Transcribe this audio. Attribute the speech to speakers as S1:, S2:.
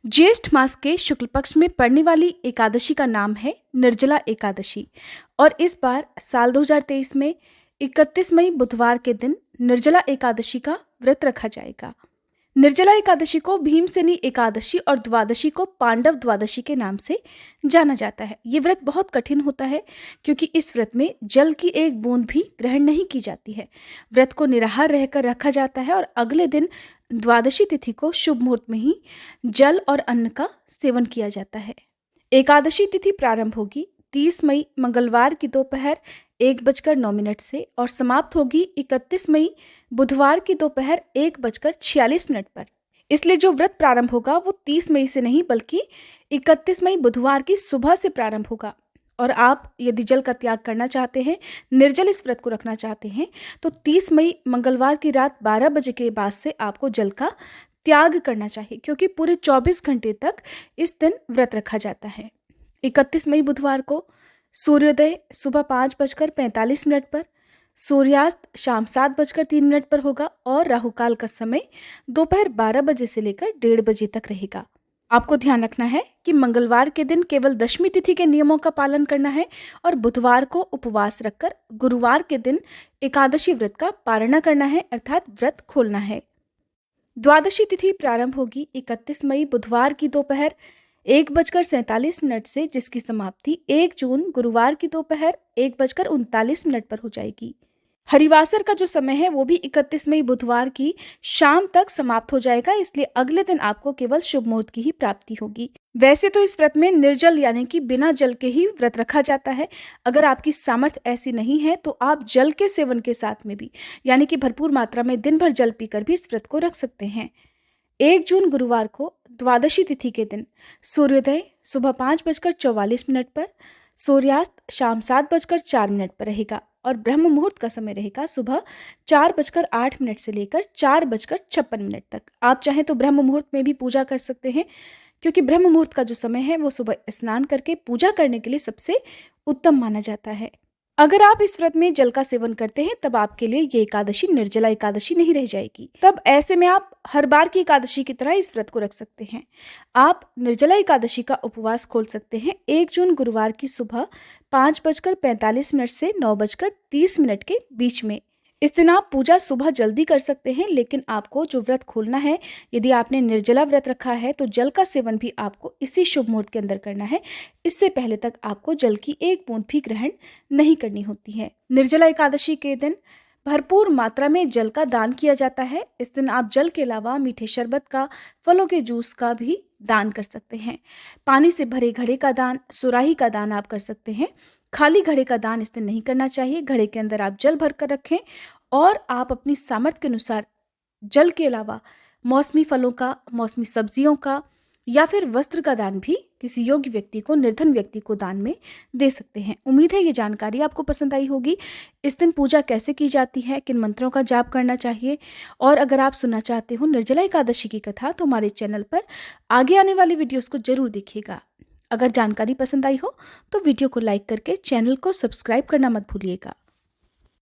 S1: ज्येष्ठ मास के शुक्ल पक्ष में पड़ने वाली एकादशी का नाम है निर्जला एकादशी और इस बार साल 2023 में 31 मई बुधवार के दिन निर्जला एकादशी का व्रत रखा जाएगा। निर्जला एकादशी को भीमसेनी एकादशी और द्वादशी को पांडव द्वादशी के नाम से जाना जाता है। ये व्रत बहुत कठिन होता है क्योंकि इस व्रत में जल की एक बूंद भी ग्रहण नहीं की जाती है। व्रत को निराहार रहकर रखा जाता है और अगले दिन द्वादशी तिथि को शुभ मुहूर्त में ही जल और अन्न का सेवन किया जाता है। एकादशी तिथि प्रारंभ होगी 30 मई मंगलवार की दोपहर 1:09 से और समाप्त होगी 31 मई बुधवार की दोपहर 1:46 पर। इसलिए जो व्रत प्रारंभ होगा वो 30 मई से नहीं बल्कि 31 मई बुधवार की सुबह से प्रारंभ होगा। और आप यदि जल का त्याग करना चाहते हैं, निर्जल इस व्रत को रखना चाहते हैं, तो 30 मई मंगलवार की रात 12 बजे के बाद से आपको जल का त्याग करना चाहिए क्योंकि पूरे 24 घंटे तक इस दिन व्रत रखा जाता है। 31 मई बुधवार को सूर्योदय सुबह 5:45 पर, सूर्यास्त शाम 7:03 पर होगा और राहुकाल का समय दोपहर 12 बजे से लेकर 1:30 बजे तक रहेगा। आपको ध्यान रखना है कि मंगलवार के दिन केवल दशमी तिथि के नियमों का पालन करना है और बुधवार को उपवास रखकर गुरुवार के दिन एकादशी व्रत का पारणा करना है अर्थात व्रत खोलना है। द्वादशी तिथि प्रारंभ होगी 31 मई बुधवार की दोपहर 1:47 से, जिसकी समाप्ति 1 जून गुरुवार की दोपहर 1:39 पर हो जाएगी। हरिवासर का जो समय है वो भी 31 मई बुधवार की शाम तक समाप्त हो जाएगा, इसलिए अगले दिन आपको केवल शुभ मुहूर्त की ही प्राप्ति होगी। वैसे तो इस व्रत में निर्जल यानी कि बिना जल के ही व्रत रखा जाता है। अगर आपकी सामर्थ्य ऐसी नहीं है तो आप जल के सेवन के साथ में भी यानी कि भरपूर मात्रा में दिन भर जल पीकर भी इस व्रत को रख सकते हैं। 1 जून गुरुवार को द्वादशी तिथि के दिन सूर्योदय सुबह 5:44 पर, सूर्यास्त शाम 7:04 पर रहेगा और ब्रह्म मुहूर्त का समय रहेगा सुबह 4:08 से लेकर 4:56 तक। आप चाहें तो ब्रह्म मुहूर्त में भी पूजा कर सकते हैं क्योंकि ब्रह्म मुहूर्त का जो समय है वो सुबह स्नान करके पूजा करने के लिए सबसे उत्तम माना जाता है। अगर आप इस व्रत में जल का सेवन करते हैं तब आपके लिए ये एकादशी निर्जला एकादशी नहीं रह जाएगी। तब ऐसे में आप हर बार की एकादशी की तरह इस व्रत को रख सकते हैं। आप निर्जला एकादशी का उपवास खोल सकते हैं 1 जून गुरुवार की सुबह 5:45 से 9:30 के बीच में। इस दिन आप पूजा सुबह जल्दी कर सकते हैं, लेकिन आपको जो व्रत खोलना है, यदि आपने निर्जला व्रत रखा है तो जल का सेवन भी आपको इसी शुभ मुहूर्त के अंदर करना है। इससे पहले तक आपको जल की एक बूंद भी ग्रहण नहीं करनी होती है। निर्जला एकादशी के दिन भरपूर मात्रा में जल का दान किया जाता है। इस दिन आप जल के अलावा मीठे शरबत का, फलों के जूस का भी दान कर सकते हैं। पानी से भरे घड़े का दान, सुराही का दान आप कर सकते हैं। खाली घड़े का दान इस दिन नहीं करना चाहिए। घड़े के अंदर आप जल भर कर रखें और आप अपनी सामर्थ्य के अनुसार जल के अलावा मौसमी फलों का, मौसमी सब्जियों का या फिर वस्त्र का दान भी किसी योग्य व्यक्ति को, निर्धन व्यक्ति को दान में दे सकते हैं। उम्मीद है ये जानकारी आपको पसंद आई होगी। इस दिन पूजा कैसे की जाती है, किन मंत्रों का जाप करना चाहिए, और अगर आप सुनना चाहते हो निर्जला एकादशी की कथा तो हमारे चैनल पर आगे आने वाली वीडियोस को जरूर देखिएगा। अगर जानकारी पसंद आई हो तो वीडियो को लाइक करके चैनल को सब्सक्राइब करना मत भूलिएगा।